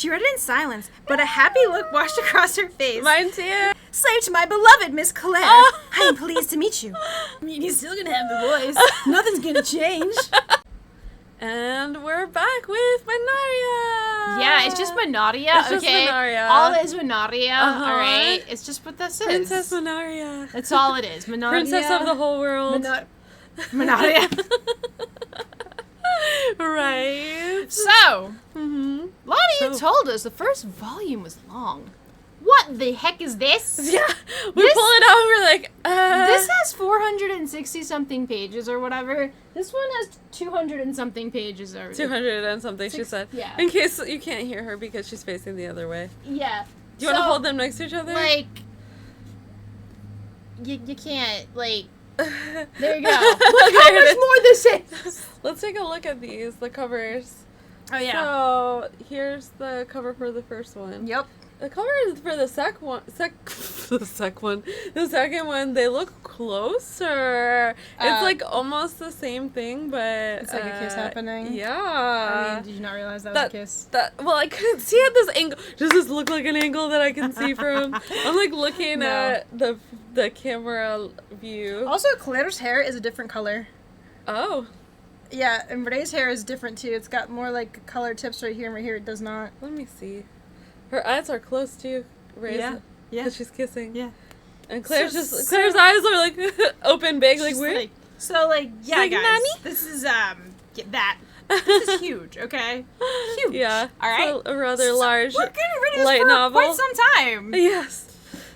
She read it in silence, but a happy look washed across her face. Mine too. Slave to my beloved Miss Claire. Oh. I am pleased to meet you. I mean, he's still gonna have the voice. Nothing's gonna change. And we're back with Manaria. Yeah, it's just Manaria. It's just Manaria. All it is Manaria. All right. It's just what this Princess is. Manaria. That's all it is. Manaria. Princess of the whole world. Manaria. Right. So, Lonnie, you told us the first volume was long. What the heck is this? Yeah, we pull it out and we're like, This has 460 something pages or whatever. This one has 200 and something pages or 200 and something, she said. Yeah. In case you can't hear her because she's facing the other way. Yeah. Do you want to hold them next to each other? Like, you can't, like, there you go. Look how much more this is. Let's take a look at these, the covers. Oh, yeah. So, here's the cover for the first one. Yep. The cover is for the second one, they look closer. It's like almost the same thing, but it's like a kiss happening. Yeah. I mean, did you not realize that was a kiss? Well, I couldn't see at this angle. Does this look like an angle that I can see from? I'm like looking at the camera view. Also, Claire's hair is a different color. Oh. Yeah, and Renee's hair is different too. It's got more like color tips right here and right here. It does not. Let me see. Her eyes are close too, right? Yeah. Because she's kissing. Yeah. And Claire's Claire's eyes are like open big, like weird. Yeah, like, guys. Nanny? This is that. This is huge. Okay. Huge. Yeah. All right. So a rather large We're gonna read this light for novel. quite some time. Yes.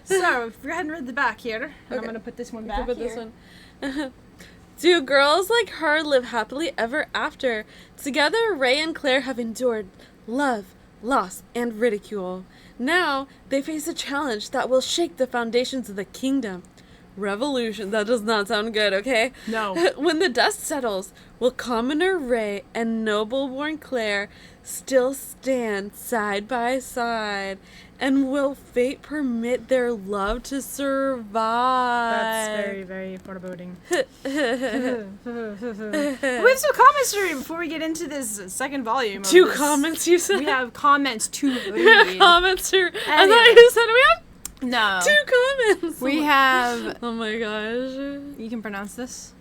So go ahead and read the back here. And Okay. I'm gonna put this one You back can put here. this one. Do girls like her live happily ever after? Together, Ray and Claire have endured love, loss, and ridicule. Now, they face a challenge that will shake the foundations of the kingdom. Revolution. That does not sound good, okay? No. When the dust settles, will commoner Ray and noble-born Claire still stand side by side? And will fate permit their love to survive? That's very, very foreboding. We have some comments to read before we get into this second volume. Two comments, you said? We have comments to read. Comments to read. I thought you said we have No. 2 comments. We have... Oh my gosh. You can pronounce this?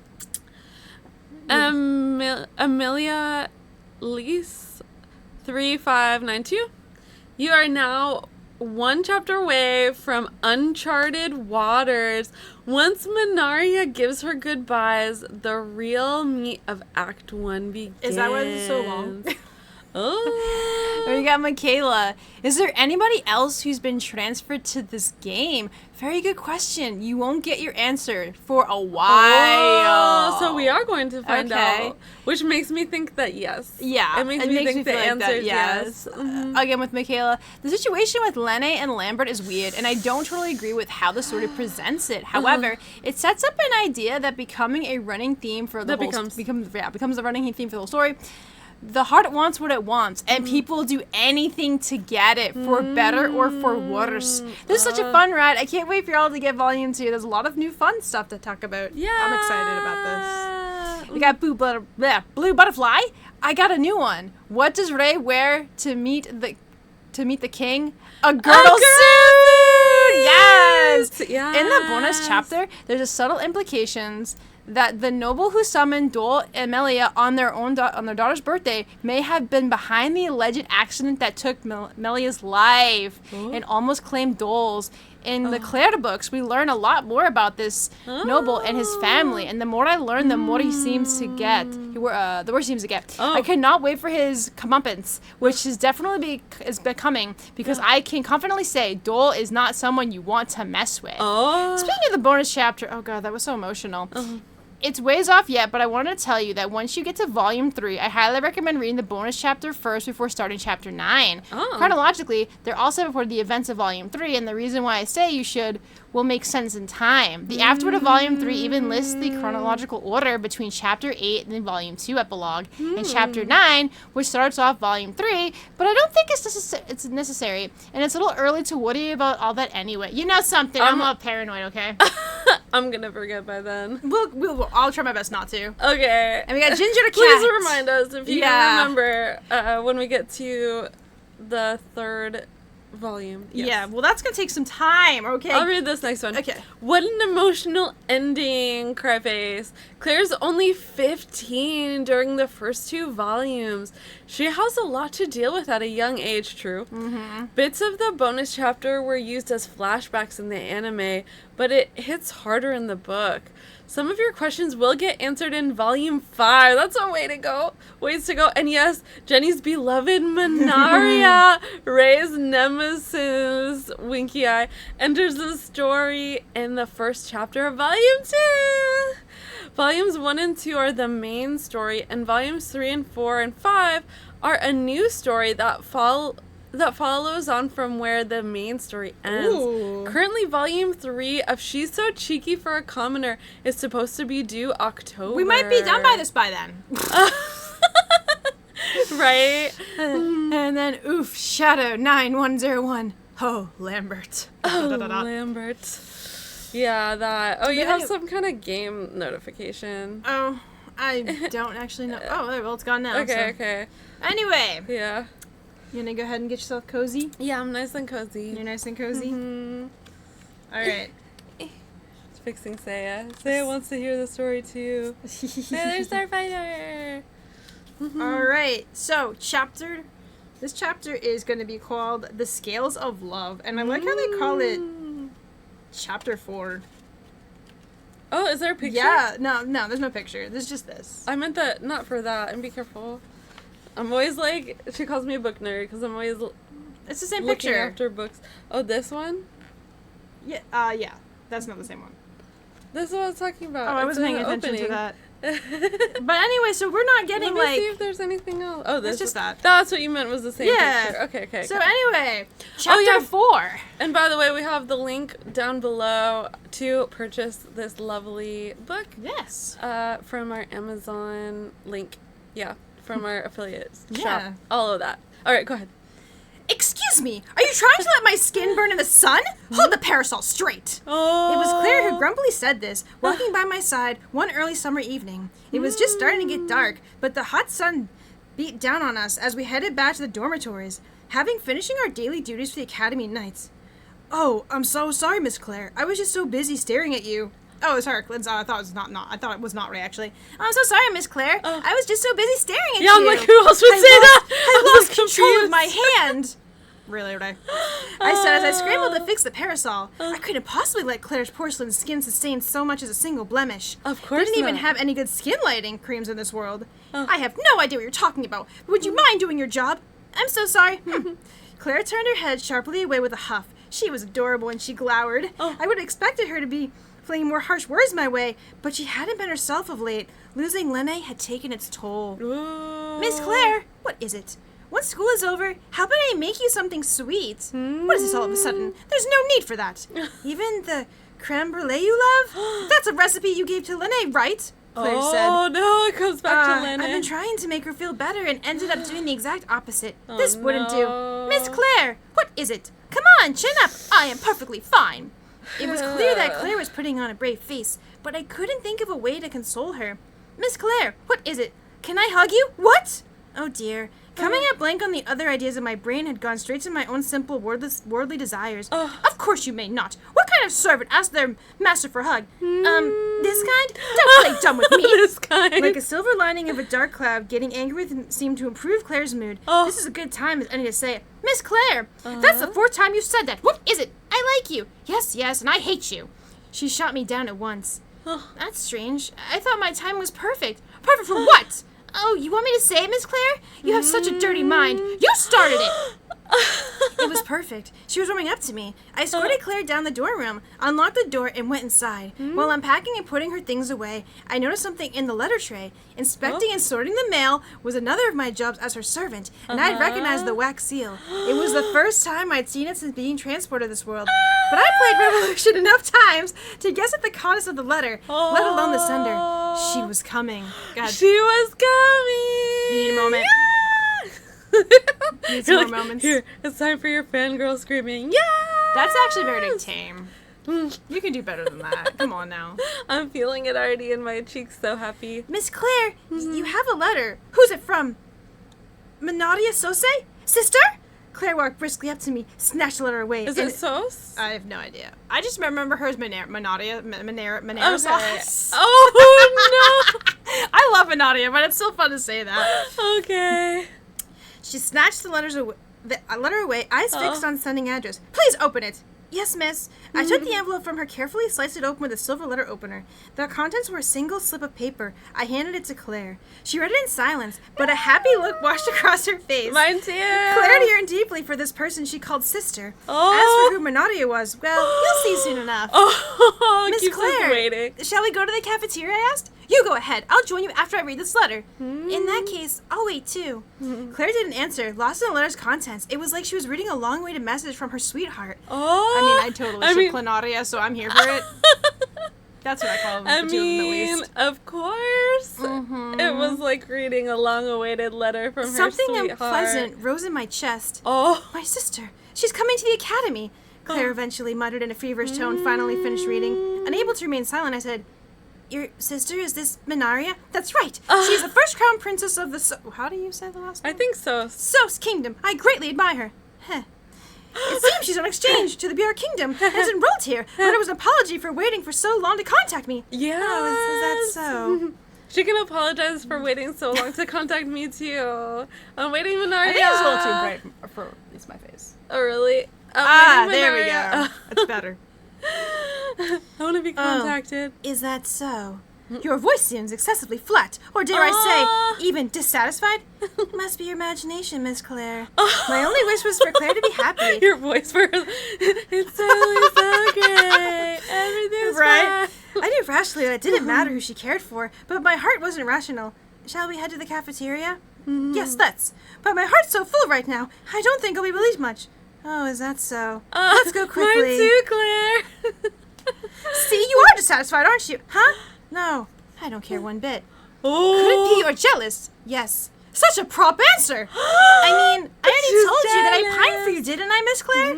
Amelia Lease 3592. You are now one chapter away from uncharted waters. Once Manaria gives her goodbyes, the real meat of Act 1 begins. Is that why it's so long? Oh. We got Michaela. Is there anybody else who's been transferred to this game? Very good question. You won't get your answer for a while. Oh, so we are going to find out. Which makes me think that yes. Yeah. It makes me think the answer is yes. Again, with Michaela, the situation with Lene and Lambert is weird, and I don't totally agree with how the story presents it. However, it sets up an idea that becoming a running theme for the becomes a running theme for the whole story. The heart wants what it wants, and people do anything to get it, for better or for worse. This is such a fun ride. I can't wait for y'all to get volume 2. There's a lot of new fun stuff to talk about. Yeah. I'm excited about this. We got Blue Butterfly. I got a new one. What does Ray wear to meet the king? A girdle suit! Yes! In the bonus chapter, there's a subtle implications that the noble who summoned Dole and Melia on their daughter's birthday may have been behind the alleged accident that took Melia's life and almost claimed Dole's. In the Claire books, we learn a lot more about this noble and his family, and the more I learn, the more he seems to get. The worse he seems to get. I cannot wait for his comeuppance, which is definitely becoming, because I can confidently say Dole is not someone you want to mess with. Speaking of the bonus chapter, oh god, that was so emotional. It's ways off yet, but I wanted to tell you that once you get to Volume 3, I highly recommend reading the bonus chapter first before starting Chapter 9. Chronologically, they're also before the events of Volume 3, and the reason why I say you should will make sense in time. The afterward of Volume 3 even lists the chronological order between Chapter 8 and the Volume 2 epilogue, and Chapter 9, which starts off Volume 3, but I don't think it's necessary, and it's a little early to worry about all that anyway. You know something, I'm a paranoid, okay? I'm gonna forget by then. I'll try my best not to. Okay. And we got Ginger the Cat. Please remind us if you can remember when we get to the 3rd volume. Yes. Yeah, well, that's going to take some time, okay? I'll read this next one. Okay. What an emotional ending, Cryface. Claire's only 15 during the first 2 volumes. She has a lot to deal with at a young age, true. Mm-hmm. Bits of the bonus chapter were used as flashbacks in the anime, but it hits harder in the book. Some of your questions will get answered in Volume 5. That's a way to go. Ways to go. And yes, Jenny's beloved Manaria, Ray's nemesis, Winky Eye, enters the story in the first chapter of Volume 2. Volumes 1 and 2 are the main story, and Volumes 3 and 4 and 5 are a new story that follows on from where the main story ends. Ooh. Currently, Volume 3 of She's So Cheeky for a Commoner is supposed to be due October. We might be done by this by then. Right? And then, oof, Shadow 9101. Oh, Lambert. Oh, Da-da-da-da. Lambert. Yeah, that. Oh, you But have anyway- some kind of game notification. Oh, I don't actually know. Oh, well, it's gone now. Okay, so. okay. Anyway, Yeah. you gonna go ahead and get yourself cozy? Yeah, I'm nice and cozy. You're nice and cozy? Mhm. All right. It's fixing Saya. Saya wants to hear the story too. Hey, there's Starfighter! All right. So, this chapter is going to be called The Scales of Love. And I like how they call it Chapter 4. Oh, is there a picture? Yeah. No, there's no picture. There's just this. I meant that, not for that, and be careful. I'm always like, she calls me a book nerd because I'm always It's the same looking picture. after books. Oh, this one? Yeah. Yeah. That's not the same one. This is what I was talking about. Oh, I It's wasn't in paying the attention to opening. that. But anyway, so we're not getting Let me see like. if there's anything else. Oh, this It's just that. That's what you meant was the same Yeah. picture. Okay. So anyway, chapter 4. And by the way, we have the link down below to purchase this lovely book Yes. from our Amazon link. Yeah, from our affiliate Yeah. shop. All of that. All right, go ahead. Excuse me, are you trying to let my skin burn in the sun? Hold the parasol straight. Oh. It was Claire who grumpily said this, walking by my side one early summer evening. It was just starting to get dark, but the hot sun beat down on us as we headed back to the dormitories, having finishing our daily duties for the academy nights. Oh, I'm so sorry, Miss Claire. I was just so busy staring at you. Oh, sorry, I thought it was not. I thought it was not Ray, actually. I'm so sorry, Miss Claire. Oh. I was just so busy staring at you. Yeah, I'm like, who else would say that? I was lost control confused. of my hand. Really, Ray? I said as I scrambled to fix the parasol. I couldn't possibly let Claire's porcelain skin sustain so much as a single blemish. Of course They didn't even not. have any good skin lighting creams in this world. I have no idea what you're talking about. Would you mind doing your job? I'm so sorry. Claire turned her head sharply away with a huff. She was adorable and she glowered. Oh. I would have expected her to be flinging more harsh words my way, but she hadn't been herself of late. Losing Lene had taken its toll. Ooh. Miss Claire, what is it? Once school is over, how about I make you something sweet? What is this all of a sudden? There's no need for that. Even the creme brulee you love? That's a recipe you gave to Lene, right? Claire said. Oh no, it comes back to Lene. I've been trying to make her feel better and ended up doing the exact opposite. Oh, This wouldn't no. do. Miss Claire, what is it? Come on, chin up. I am perfectly fine. It was clear that Claire was putting on a brave face, but I couldn't think of a way to console her. Miss Claire, what is it? Can I hug you? What? Oh dear. Coming out blank on the other ideas of my brain had gone straight to my own simple worldly desires. Of course you may not. What kind of servant asked their master for a hug? This kind? Don't play dumb with me. This kind. Like a silver lining of a dark cloud, getting angry seemed to improve Claire's mood. Oh. This is a good time as any to say it. Miss Claire, that's the 4th time you've said that. What is it? I like you. Yes, and I hate you. She shot me down at once. That's strange. I thought my time was perfect. Perfect for what? Oh, you want me to say it, Miss Claire? You have such a dirty mind. You started it. It was perfect. She was warming up to me. I escorted Claire down the dorm room, unlocked the door, and went inside. While unpacking and putting her things away, I noticed something in the letter tray. Inspecting and sorting the mail was another of my jobs as her servant, and I'd recognized the wax seal. It was the first time I'd seen it since being transported this world. But I played Revolution enough times to guess at the contents of the letter, let alone the sender. She was coming. God, She was coming. you need a moment. Need some You're more moments. Here, it's time for your fangirl screaming. Yeah. That's actually very tame. You can do better than that. Come on now. I'm feeling it already in my cheeks. So happy. Miss Claire, you have a letter. Who's it from? Manadia Sose? Sister? Claire walked briskly up to me, snatched the letter away. Is it sauce? I have no idea. I just remember her as Monardia sauce. Oh, no. I love Monardia, but it's still fun to say that. Okay. She snatched the letter away, eyes fixed on sending address. Please open it. Yes, miss. I took the envelope from her, carefully sliced it open with a silver letter opener. The contents were a single slip of paper. I handed it to Claire. She read it in silence, but a happy look washed across her face. Mine too. Claire yearned deeply for this person she called sister. Oh. As for who Monadia was, well, you'll see soon enough. Oh, Miss keeps us Claire, waiting. shall we go to the cafeteria, I asked? You go ahead. I'll join you after I read this letter. In that case, I'll wait too. Claire didn't answer, lost in the letter's contents. It was like she was reading a long-awaited message from her sweetheart. Oh. I mean, I totally ship Clanaria, so I'm here for it. That's what I call them, the two of them at least. Of course. It was like reading a long-awaited letter from Something her sweetheart. unpleasant rose in my chest. Oh. My sister. She's coming to the academy. Claire eventually muttered in a feverish tone, finally finished reading. Unable to remain silent, I said, Your sister, is this Minaria? That's right. She's the first crown princess of the how do you say the last name? I think so. Sos Kingdom. I greatly admire her. Heh. It seems she's on exchange to the BR Kingdom and is enrolled here, but it was an apology for waiting for so long to contact me. Yeah. Oh, is that so? She can apologize for waiting so long to contact me too. I'm waiting, Minaria. I think it's a little too bright for at least my face. Oh, really? There we go. That's better. I want to be contacted. Is that so? Your voice seems excessively flat, or dare I say, even dissatisfied? It must be your imagination, Miss Claire. My only wish was for Claire to be happy. Your voice for it's so great. Everything's right. fine. I knew rationally that it didn't matter who she cared for, but my heart wasn't rational. Shall we head to the cafeteria? Yes, let's. But my heart's so full right now, I don't think I'll be relieved much. Oh, is that so? Let's go quickly. Mine too, Claire. See, you are dissatisfied, aren't you? Huh? No, I don't care one bit. Oh. Could it be you're jealous? Yes. Such a prompt answer. I mean, I already told you that I pined for you, didn't I, Miss Claire?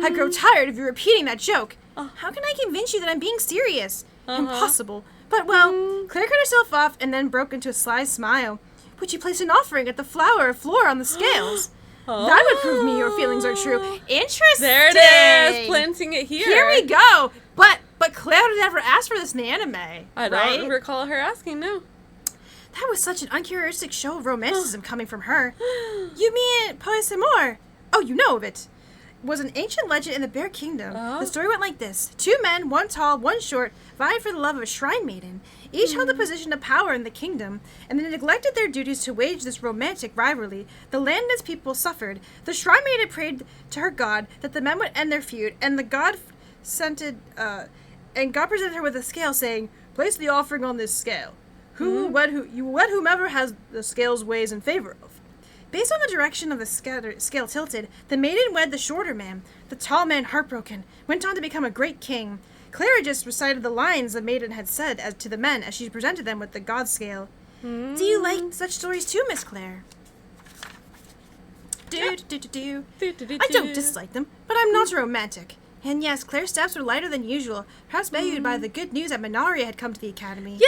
I grow tired of you repeating that joke. How can I convince you that I'm being serious? Impossible. But, well, Claire cut herself off and then broke into a sly smile. Would you place an offering at the floor on the scales? That would prove me your feelings are true. Interesting. There it is. Planting it here. Here we go. But Claire would never ask for this in the anime. I don't recall her asking, no. That was such an uncharacteristic show of romanticism coming from her. You mean Poes Amor? Oh, you know of it. It was an ancient legend in the Bear Kingdom. The story went like this. 2 men, 1 tall, 1 short, vied for the love of a shrine maiden. Each held a position of power in the kingdom, and they neglected their duties to wage this romantic rivalry. The land and its people suffered. The shrine maiden prayed to her god that the men would end their feud, and the god God presented her with a scale, saying, "Place the offering on this scale. You wed whomever has the scale's ways in favor of." Based on the direction of the scale tilted, the maiden wed the shorter man. The tall man, heartbroken, went on to become a great king. Clara just recited the lines the maiden had said to the men as she presented them with the god scale. Do you like such stories too, Miss Claire? I don't dislike them, but I'm not a romantic. And yes, Claire's steps were lighter than usual, perhaps valued by the good news that Minaria had come to the academy. Yeah!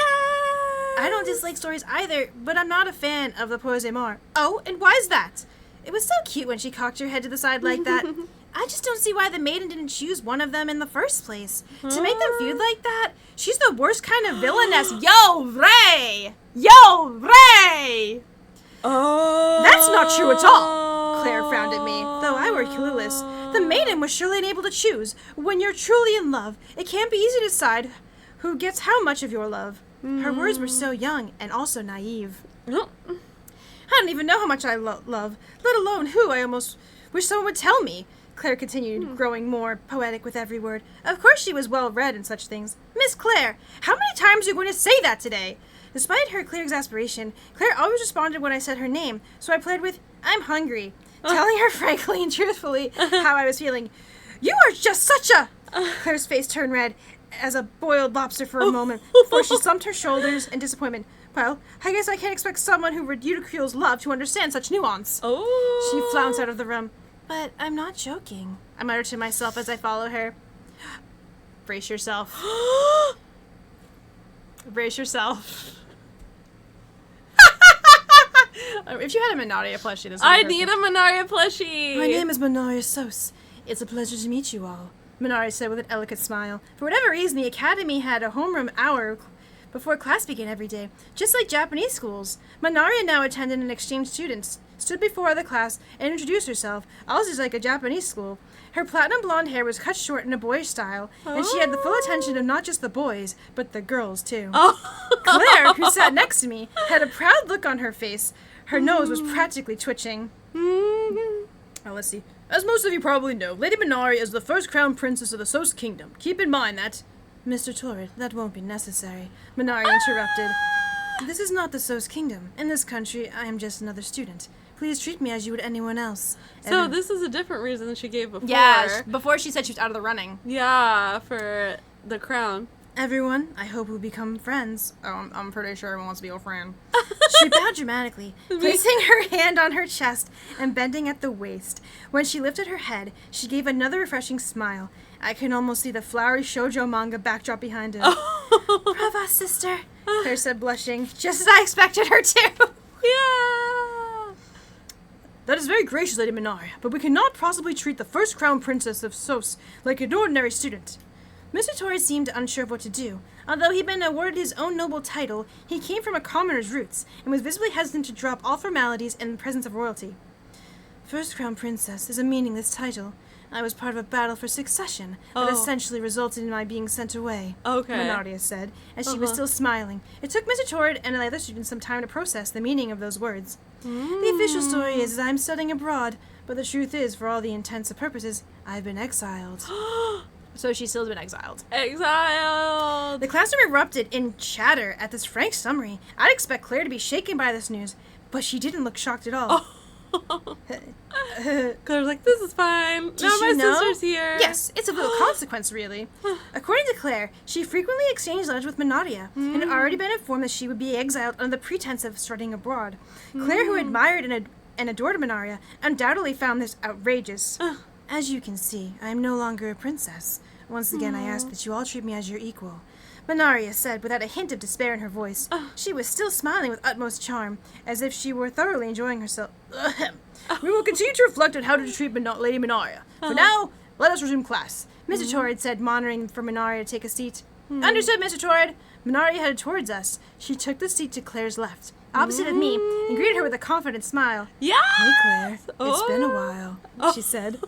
I don't dislike stories either, but I'm not a fan of the Poes Amor. Oh, and why's that? It was so cute when she cocked her head to the side like that. I just don't see why the maiden didn't choose one of them in the first place. To make them feud like that, she's the worst kind of villainess. Yo, Ray! Yo, Ray! Oh. That's not true at all. Claire frowned at me, though I were clueless. The maiden was surely unable to choose. When you're truly in love, it can't be easy to decide who gets how much of your love. Her words were so young and also naive. I don't even know how much I love, let alone who. I almost wish someone would tell me. Claire continued, growing more poetic with every word. Of course she was well read in such things. Miss Claire, how many times are you going to say that today? Despite her clear exasperation, Claire always responded when I said her name, so I played with, I'm hungry, telling her frankly and truthfully how I was feeling. You are just such a... Claire's face turned red as a boiled lobster for a moment, before she slumped her shoulders in disappointment. Well, I guess I can't expect someone who ridicules love to understand such nuance. She flounced out of the room. But I'm not joking, I muttered to myself as I followed her. Brace yourself. Brace yourself. If you had a Minaria plushie, this would be I perfect. need a Minaria plushie. My name is Minaria Sos. It's a pleasure to meet you all, Minaria said with an elegant smile. For whatever reason, the academy had a homeroom hour before class began every day, just like Japanese schools. Minaria now attended an exchange student, stood before the class, and introduced herself, also like a Japanese school. Her platinum blonde hair was cut short in a boyish style, and she had the full attention of not just the boys, but the girls, too. Claire, who sat next to me, had a proud look on her face. Her nose was practically twitching. Let's see. As most of you probably know, Lady Minaria is the first crown princess of the Sos Kingdom. Keep in mind that... Mr. Torrid, that won't be necessary, Minaria interrupted. This is not the Sos Kingdom. In this country, I am just another student. Please treat me as you would anyone else. So this is a different reason than she gave before. Yeah, before she said she was out of the running. Yeah, for the crown. Everyone, I hope we'll become friends. Oh, I'm pretty sure everyone wants to be your friend. She bowed dramatically, placing her hand on her chest and bending at the waist. When she lifted her head, she gave another refreshing smile. I can almost see the flowery shoujo manga backdrop behind her. Brava, sister, Claire said, blushing, just as I expected her to. Yeah. That is very gracious, Lady Minaria, but we cannot possibly treat the first crown princess of Sos like an ordinary student. Mr. Torrid seemed unsure of what to do. Although he'd been awarded his own noble title, he came from a commoner's roots, and was visibly hesitant to drop all formalities in the presence of royalty. First Crown Princess is a meaningless title. I was part of a battle for succession that essentially resulted in my being sent away, Minaria said, as she was still smiling. It took Mr. Torrid and the other students some time to process the meaning of those words. The official story is I'm studying abroad, but the truth is, for all the intents and purposes, I've been exiled. So she's still been exiled. Exiled! The classroom erupted in chatter at this frank summary. I'd expect Claire to be shaken by this news, but she didn't look shocked at all. Claire's like, this is fine. Now my sister's here. Yes, it's of little consequence, really. According to Claire, she frequently exchanged letters with Minaria, and had already been informed that she would be exiled under the pretense of studying abroad. Claire, who admired and adored Minaria, undoubtedly found this outrageous. As you can see, I am no longer a princess. Once again, I ask that you all treat me as your equal. Minaria said, without a hint of despair in her voice. She was still smiling with utmost charm, as if she were thoroughly enjoying herself. We will continue to reflect on how to treat Lady Minaria. For now, let us resume class. Mr. Torrid said, monitoring for Minaria to take a seat. Understood, Mr. Torrid. Minaria headed towards us. She took the seat to Claire's left, opposite of me, and greeted her with a confident smile. Yeah. Hey, Claire. It's been a while, she said.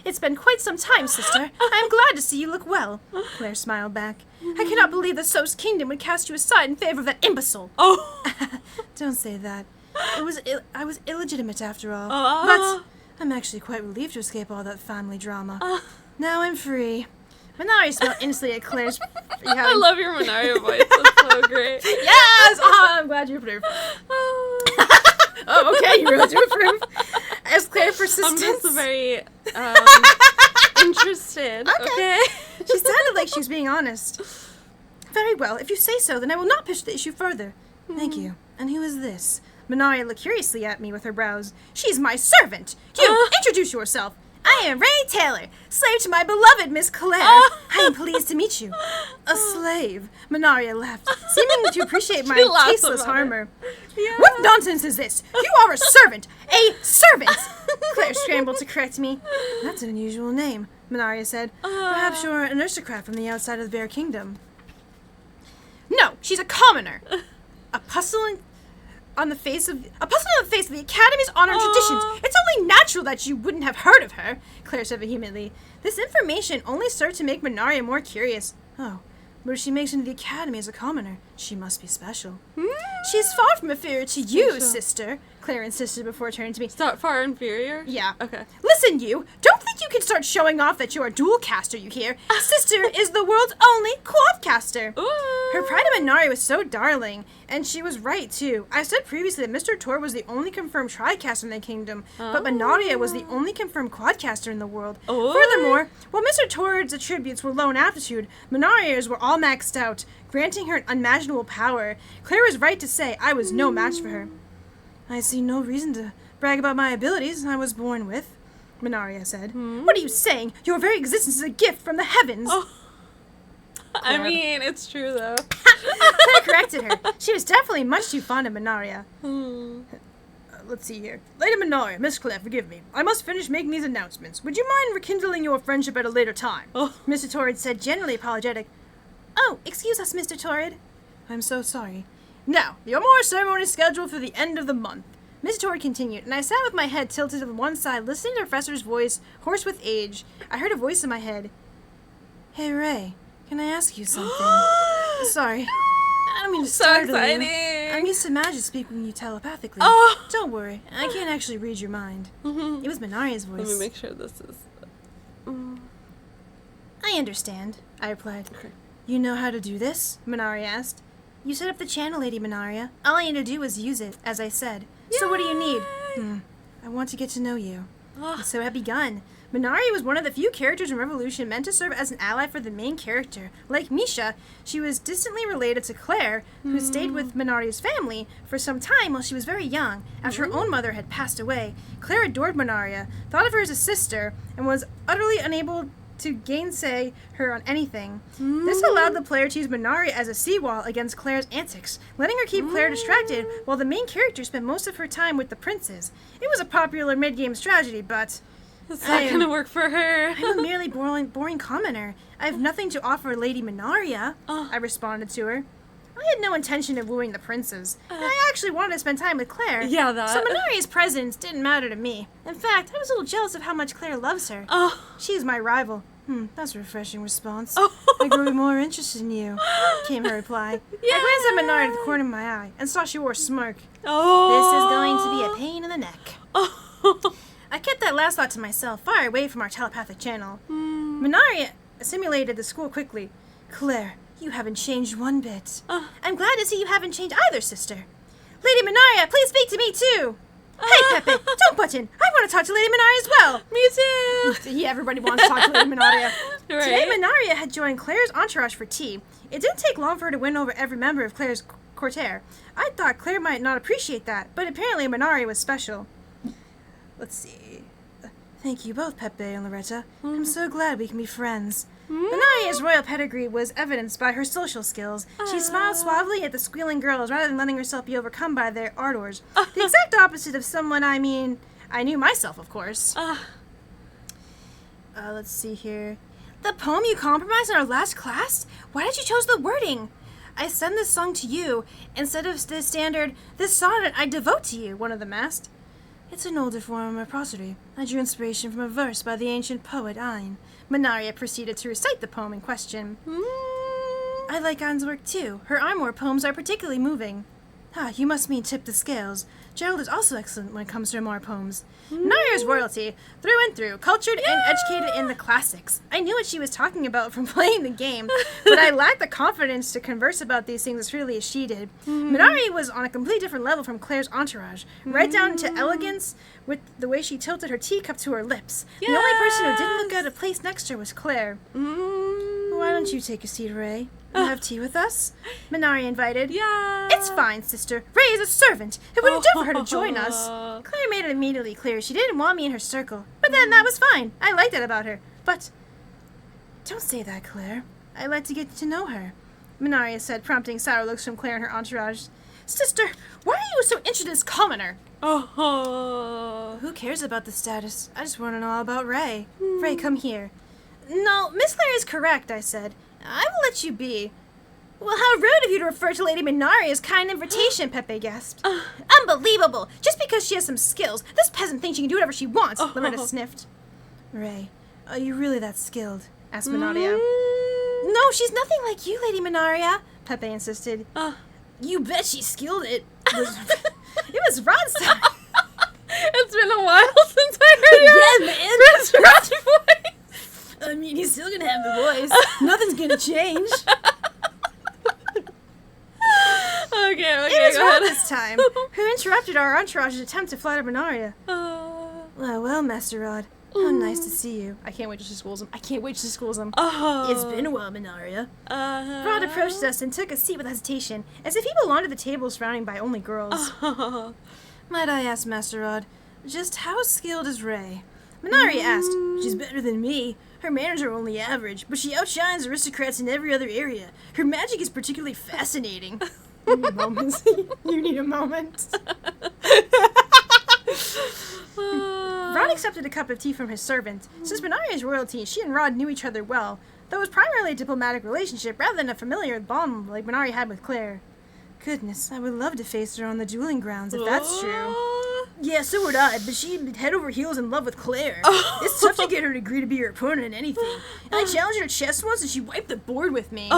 It's been quite some time, sister. I am glad to see you look well. Claire smiled back. I cannot believe the Sos Kingdom would cast you aside in favor of that imbecile. Don't say that. I was illegitimate after all. But I'm actually quite relieved to escape all that family drama. Now I'm free. Minaria smiled instantly at Claire's... I love your Minaria voice. That's so great. Yes! I'm glad you approve. Okay, you really do approve. As Claire persisted... I'm just very interested. Okay. She sounded like she was being honest. Very well. If you say so, then I will not push the issue further. Thank you. And who is this? Minaria looked curiously at me with her brows. She's my servant. You, introduce yourself. I am Ray Taylor, slave to my beloved Miss Claire. I am pleased to meet you. A slave, Minaria laughed, seeming to appreciate my tasteless armor. Yeah. What nonsense is this? You are a servant! A servant! Claire scrambled to correct me. That's an unusual name, Minaria said. Perhaps you're an aristocrat from the outside of the Bear Kingdom. No, she's a commoner. A puzzle on the face of the Academy's honor and traditions. It's only natural that you wouldn't have heard of her, Claire said vehemently. This information only served to make Minaria more curious. Oh, but if she makes it into the Academy as a commoner, she must be special. She is far from inferior to you, sister, Claire insisted before turning to me. Far inferior? Yeah. Okay. Listen, you. Don't think you can start showing off that you're a dual caster, you hear? Sister is the world's only quadcaster. Her pride in Minaria was so darling, and she was right, too. I said previously that Mr. Tor was the only confirmed tricaster in the kingdom, but Minaria was the only confirmed quadcaster in the world. Furthermore, while Mr. Torrid's attributes were low in aptitude, Minaria's were all maxed out, granting her an unimaginable power. Claire was right to say I was no match for her. I see no reason to brag about my abilities I was born with, Minaria said. What are you saying? Your very existence is a gift from the heavens. I mean, it's true, though. Claire corrected her. She was definitely much too fond of Minaria. let's see here. Lady Minaria, Miss Claire, forgive me. I must finish making these announcements. Would you mind rekindling your friendship at a later time? Oh. Mr. Torrid said, generally apologetic. Oh, excuse us, Mr. Torrid. I'm so sorry. Now, the Omar ceremony is scheduled for the end of the month. Mr. Torrid continued, and I sat with my head tilted to one side, listening to the professor's voice, hoarse with age. I heard a voice in my head. Hey, Ray, can I ask you something? Sorry. I don't mean to startle you. exciting. I'm used to magic speaking you telepathically. Oh. Don't worry, I can't actually read your mind. It was Minaria's voice. Let me make sure this is... I understand, I replied. Okay. You know how to do this? Minaria asked. You set up the channel, Lady Minaria. All I need to do is use it, as I said. So what do you need? I want to get to know you. And so it had begun. Minaria was one of the few characters in Revolution meant to serve as an ally for the main character. Like Misha, she was distantly related to Claire, who stayed with Minaria's family for some time while she was very young, after her own mother had passed away. Claire adored Minaria, thought of her as a sister, and was utterly unable to gainsay her on anything. This allowed the player to use Minaria as a seawall against Claire's antics, letting her keep Claire distracted while the main character spent most of her time with the princes. It was a popular mid-game strategy, but... It's not gonna work for her. I'm a merely boring commoner. I have nothing to offer Lady Minaria, I responded to her. I had no intention of wooing the princes, and I actually wanted to spend time with Claire. Yeah, that. So Minaria's presence didn't matter to me. In fact, I was a little jealous of how much Claire loves her. Oh. She is my rival. That's a refreshing response. Oh. I grew more interested in you, came her reply. Yeah. I glanced at Minaria at the corner of my eye and saw she wore a smirk. Oh. This is going to be a pain in the neck. Oh. I kept that last thought to myself, far away from our telepathic channel. Minaria assimilated the school quickly. Claire, you haven't changed one bit. I'm glad to see you haven't changed either, sister. Lady Minaria, please speak to me too. Hey, Pepe, don't butt in. I want to talk to Lady Minaria as well. Me too. Yeah, everybody wants to talk to Lady Minaria. Right. Today, Minaria had joined Claire's entourage for tea. It didn't take long for her to win over every member of Claire's coterie. I thought Claire might not appreciate that, but apparently Minaria was special. Let's see. Thank you both, Pepe and Loretta. I'm so glad we can be friends. Minaria's royal pedigree was evidenced by her social skills. She smiled suavely at the squealing girls rather than letting herself be overcome by their ardors. The exact opposite of someone I knew myself, of course. Let's see here. The poem you compromised in our last class? Why did you choose the wording? I send this song to you instead of the standard, this sonnet I devote to you, one of them asked. It's an older form of prosody. I drew inspiration from a verse by the ancient poet Ein. Minaria proceeded to recite the poem in question. I like Ein's work too. Her Einmore poems are particularly moving. You must mean Tip the Scales. Gerald is also excellent when it comes to Aymar poems. Minaria's royalty, through and through, cultured and educated in the classics. I knew what she was talking about from playing the game, but I lacked the confidence to converse about these things as freely as she did. Minaria was on a completely different level from Claire's entourage, right down to elegance with the way she tilted her teacup to her lips. The only person who didn't look out of place next to her was Claire. Why don't you take a seat, Ray? And have tea with us? Minaria invited. Yeah. It's fine, sister. Ray is a servant. It wouldn't do for her to join us. Claire made it immediately clear she didn't want me in her circle. But then that was fine. I liked that about her. But don't say that, Claire. I'd like to get to know her, Minaria said, prompting sour looks from Claire and her entourage. Sister, why are you so interested in this commoner? Who cares about the status? I just want to know all about Ray. Ray, come here. No, Miss Claire is correct, I said. I will let you be. Well, how rude of you to refer to Lady Minaria's kind invitation, Pepe gasped. Unbelievable! Just because she has some skills, this peasant thinks she can do whatever she wants, Loretta sniffed. Ray, are you really that skilled? Asked Minaria. No, she's nothing like you, Lady Minaria, Pepe insisted. You bet she's skilled. It was Rod's time. It's been a while since I heard Yeah, man. Rod's voice. I mean, he's still gonna have the voice. Nothing's gonna change. Okay, It was go Rod ahead. this time, who interrupted our entourage's attempt to flatter Minaria. Well, Master Rod. How nice to see you. I can't wait till she schools him. It's been a while, Minaria. Rod approached us and took a seat with hesitation, as if he belonged to the table surrounded by only girls. Might I ask, Master Rod, just how skilled is Ray? Minaria asked. She's better than me. Her manners are only average, but she outshines aristocrats in every other area. Her magic is particularly fascinating. You need moments. You need a moment. Rod accepted a cup of tea from his servant. Since Minari is royalty, she and Rod knew each other well, though it was primarily a diplomatic relationship rather than a familiar bond like Minari had with Claire. Goodness, I would love to face her on the dueling grounds if that's true. Yeah, so would I, but she'd head over heels in love with Claire. It's tough to get her to agree to be your opponent in anything. And I challenged her to chess once and she wiped the board with me.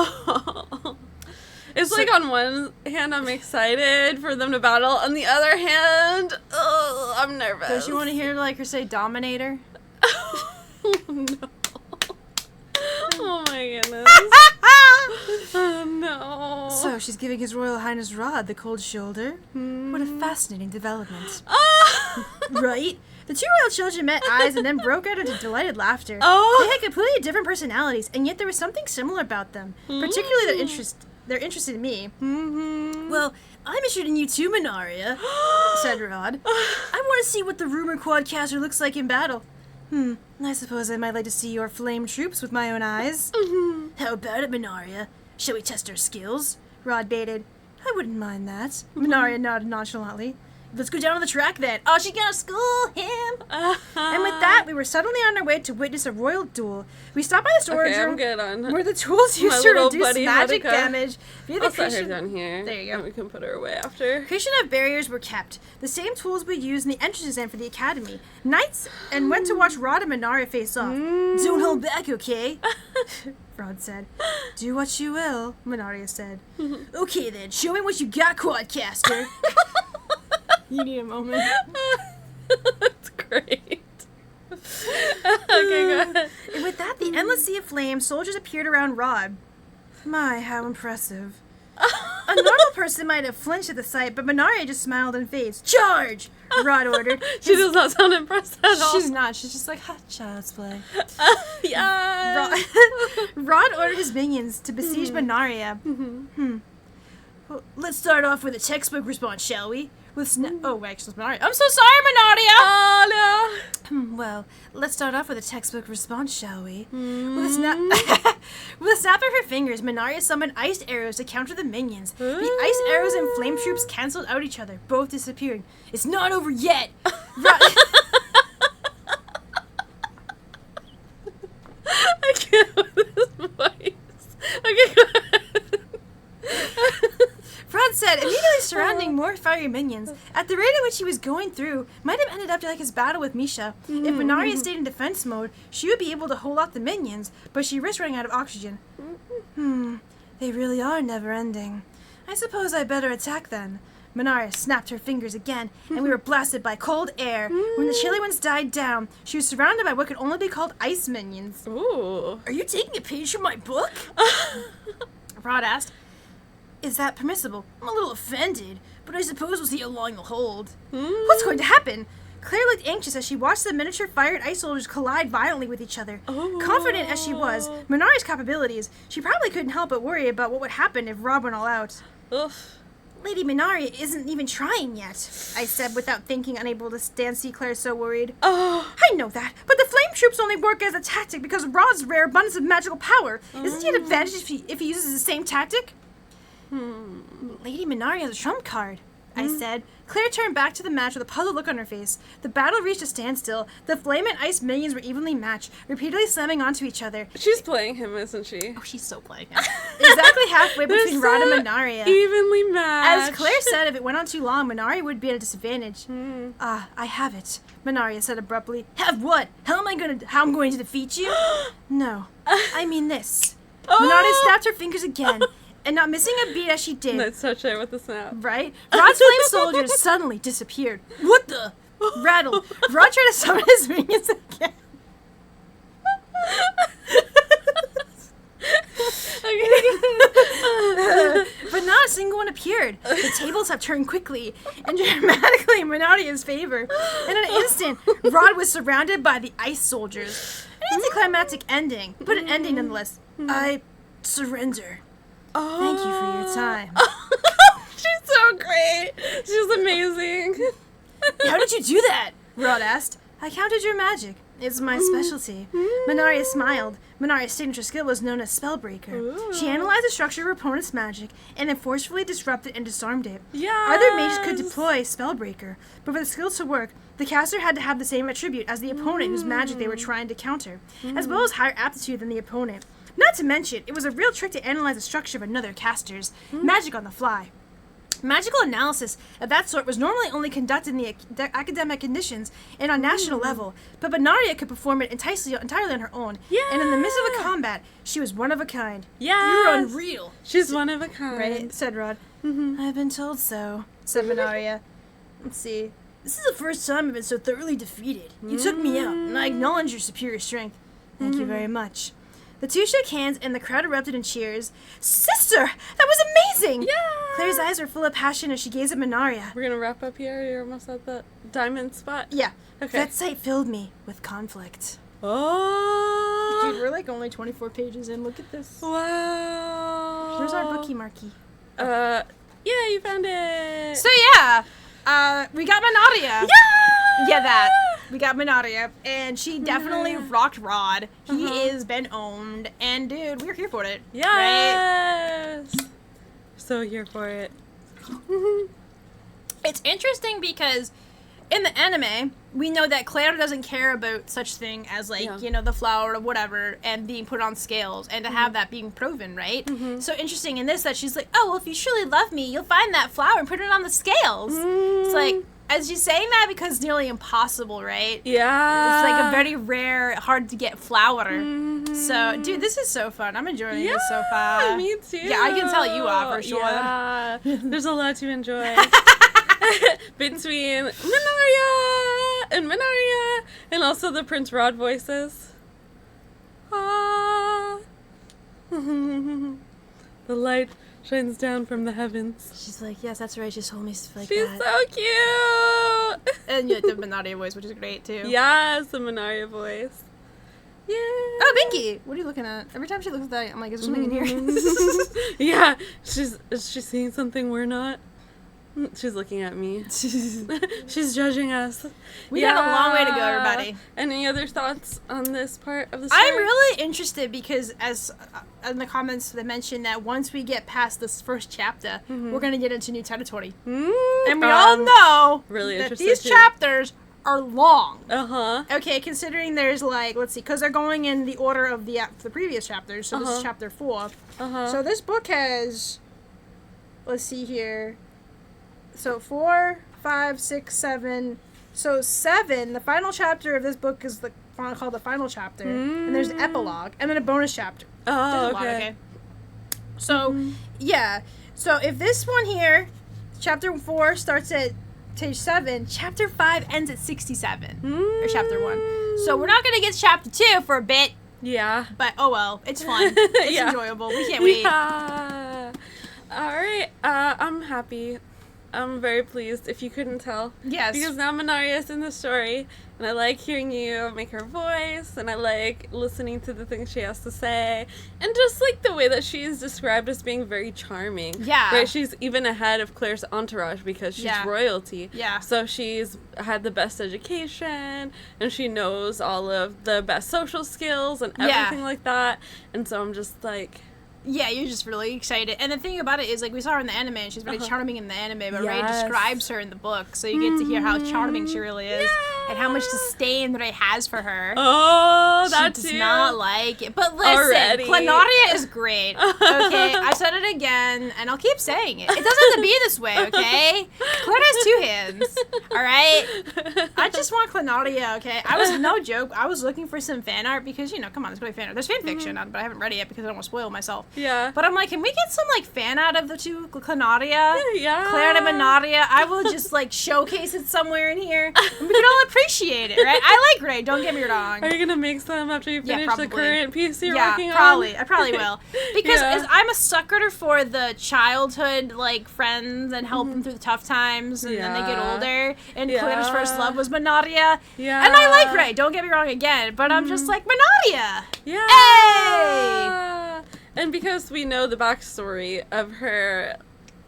It's like on one hand I'm excited for them to battle, on the other hand, I'm nervous. Don't you want to hear like her say Dominator? No. Oh my goodness. Oh no. So she's giving His Royal Highness Rod the cold shoulder? What a fascinating development. Right? The two royal children met eyes and then broke out into delighted laughter. They had completely different personalities, and yet there was something similar about them, particularly their interest in me. Well, I'm interested in you too, Minaria, said Rod. I want to see what the rumored quadcaster looks like in battle. I suppose I might like to see your flame troops with my own eyes. How about it, Minaria? Shall we test our skills? Rod baited. I wouldn't mind that. Minaria nodded nonchalantly. Let's go down on the track then. Oh, she's gonna school him. And with that, we were suddenly on our way to witness a royal duel. We stopped by the storage room where the tools used to reduce magic damage. I'll set her down here. There you go. And we can put her away after. Creation of barriers were kept. The same tools we used in the entrance exam for the academy. Knights and went to watch Rod and Minaria face off. Don't hold back, okay? Rod said. Do what you will, Minaria said. Okay then, show me what you got, quadcaster. You need a moment. That's great. Okay, go ahead. And with that, the endless sea of flames, soldiers appeared around Rod. My, how impressive. A normal person might have flinched at the sight, but Minaria just smiled and phased. Charge! Rod ordered. She does not sound impressed at all. She's not. She's just like, hot child's play. Yeah. Rod ordered his minions to besiege Minaria. Well, let's start off with a textbook response, shall we? Oh, actually, Minaria. I'm so sorry, Minaria! Oh, no. Well, let's start off with a textbook response, shall we? With a snap of her fingers, Minaria summoned iced arrows to counter the minions. The iced arrows and flame troops canceled out each other, both disappearing. It's not over yet! I can't with this voice. Okay, go ahead. Rod said, immediately surrounding more fiery minions. At the rate at which he was going through, might have ended up like his battle with Misha. If Minaria stayed in defense mode, she would be able to hold off the minions, but she risked running out of oxygen. They really are never-ending. I suppose I better attack then. Minaria snapped her fingers again, and we were blasted by cold air. When the chilly winds died down, she was surrounded by what could only be called ice minions. Ooh. Are you taking a page from my book? Rod asked. Is that permissible? I'm a little offended, but I suppose we'll see how long you'll hold. What's going to happen? Claire looked anxious as she watched the miniature fired ice soldiers collide violently with each other. Confident as she was, Minari's capabilities, she probably couldn't help but worry about what would happen if Rod went all out. Lady Minaria isn't even trying yet, I said without thinking, unable to see Claire so worried. I know that, but the flame troops only work as a tactic because of Rod's rare abundance of magical power. Isn't he an advantage if he uses the same tactic? Lady Minaria has a trump card, I said. Claire turned back to the match with a puzzled look on her face. The battle reached a standstill. The flame and ice minions were evenly matched, repeatedly slamming onto each other. She's playing him, isn't she? Oh, she's so playing him. Exactly halfway between Rod and Minaria. Evenly matched. As Claire said, if it went on too long, Minaria would be at a disadvantage. I have it, Minaria said abruptly. Have what? How I'm going to defeat you? No, I mean this. Minaria snapped her fingers again. And not missing a beat as she did. Let's touch her with the snap. Right? Rod's flame soldiers suddenly disappeared. What the? Rattled. Rod tried to summon his minions again. But not a single one appeared. The tables have turned quickly and dramatically in Minaria's favor. And in an instant, Rod was surrounded by the ice soldiers. An anticlimactic ending, but an ending nonetheless. I surrender. Thank you for your time. She's so great. She's amazing. How did you do that? Rod asked. I counted your magic. It's my specialty. Minaria smiled. Minaria's signature skill was known as Spellbreaker. Ooh. She analyzed the structure of her opponent's magic and then forcefully disrupted and disarmed it. Yeah. Other mages could deploy Spellbreaker, but for the skill to work, the caster had to have the same attribute as the opponent whose magic they were trying to counter, as well as higher aptitude than the opponent. Not to mention, it was a real trick to analyze the structure of another caster's magic on the fly. Magical analysis of that sort was normally only conducted in the academic conditions and on national level, but Minaria could perform it entirely on her own. Yeah. And in the midst of a combat, she was one of a kind. Yeah. You're unreal. She's one of a kind. Right, said Rod. I've been told so, said Minaria. Let's see. This is the first time I've been so thoroughly defeated. You took me out, and I acknowledge your superior strength. Thank you very much. The two shook hands, and the crowd erupted in cheers. Sister! That was amazing! Yeah! Claire's eyes were full of passion as she gazed at Minaria. We're gonna wrap up here. You're almost at the diamond spot. Yeah. Okay. That sight filled me with conflict. Oh! Dude, we're like only 24 pages in. Look at this. Wow! Here's our bookie marquee. Yeah, you found it! So yeah, we got Minaria. Yeah! Yeah, that. We got Minaria, and she definitely rocked Rod. He is been owned, and dude, we're here for it. Yes! Right? So here for it. It's interesting because in the anime, we know that Claire doesn't care about such thing as, like, you know, the flower or whatever, and being put on scales, and to have that being proven, right? So interesting in this that she's like, oh, well, if you truly love me, you'll find that flower and put it on the scales. It's like, as she's saying that because it's nearly impossible, right? Yeah. It's like a very rare, hard to get flower. So, dude, this is so fun. I'm enjoying this so far. Me too. Yeah, I can tell you are for sure. Yeah. There's a lot to enjoy. Between Minaria and also the Prince Rod voices. Ah. The light shines down from the heavens. She's like, yes, that's right. She told me like She's that. so cute. And you like the Minaria voice, which is great too. Yes, the Minaria voice. Yeah. Oh, Binky! What are you looking at? Every time she looks at that, I'm like, is there something in here? Yeah. Is she seeing something we're not? She's looking at me. She's judging us. We got a long way to go, everybody. Any other thoughts on this part of the story? I'm really interested because, as in the comments, they mentioned that once we get past this first chapter, we're going to get into new territory. And we all know really that these chapters are long. Uh-huh. Okay, considering there's like, let's see, because they're going in the order of the previous chapters, so this is chapter 4. So this book has, let's see here, so 4, 5, 6, 7. So 7, the final chapter of this book is called the final chapter, and there's an epilogue, and then a bonus chapter. Oh, okay. So, yeah. So if this one here, chapter 4 starts at page 7, chapter 5 ends at 67, or chapter 1. So we're not going to get chapter 2 for a bit. Yeah. But, oh well, it's fun. It's enjoyable. We can't wait. Yeah. All right. I'm happy. I'm very pleased, if you couldn't tell. Yes. Because now Minaria is in the story, and I like hearing you make her voice, and I like listening to the things she has to say, and just like the way that she is described as being very charming. Yeah. Right? She's even ahead of Claire's entourage because she's royalty. Yeah. So she's had the best education, and she knows all of the best social skills and everything like that. And so I'm just like... Yeah, you're just really excited. And the thing about it is, like, we saw her in the anime, and she's very charming in the anime, but Ray describes her in the book, so you get to hear how charming she really is, and how much disdain Ray has for her. Oh, that she too. does not like it. But listen, Already. Clanaria is great, okay? I said it again, and I'll keep saying it. It doesn't have to be this way, okay? Claire has 2 hands, all right? I just want Clanaria, okay? No joke, I was looking for some fan art, because, you know, come on, there's going to be fan art. There's fan fiction, but I haven't read it yet, because I don't want to spoil myself. Yeah. But I'm like, can we get some, like, fan out of the 2 Clanaria? Yeah. Claire and Minaria. I will just, like, showcase it somewhere in here. And we can all appreciate it, right? I like Ray, don't get me wrong. Are you going to make some after you finish the current piece you're working probably. on? I probably will. Because I'm a sucker for the childhood, like, friends and help them through the tough times. And then they get older. And Claire's first love was Minaria. Yeah. And I like Ray, don't get me wrong again. But I'm just like, Minaria! Yeah. Hey! And because we know the backstory of her,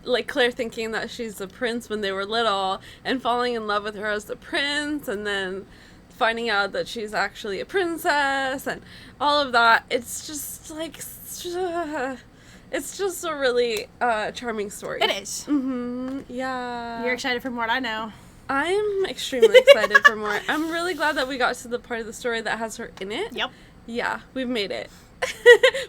like Claire thinking that she's a prince when they were little and falling in love with her as the prince and then finding out that she's actually a princess and all of that. It's just like, it's just a really charming story. It is. Yeah. You're excited for more, I know. I'm extremely excited for more. I'm really glad that we got to the part of the story that has her in it. Yep. Yeah, we've made it.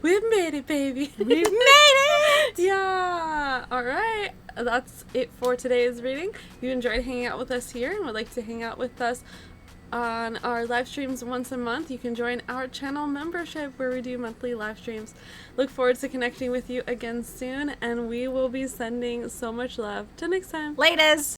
We've made it, baby. We've made it! Yeah. All right. That's it for today's reading. If you enjoyed hanging out with us here and would like to hang out with us on our live streams once a month, you can join our channel membership where we do monthly live streams. Look forward to connecting with you again soon, and we will be sending so much love. Till next time. Laters!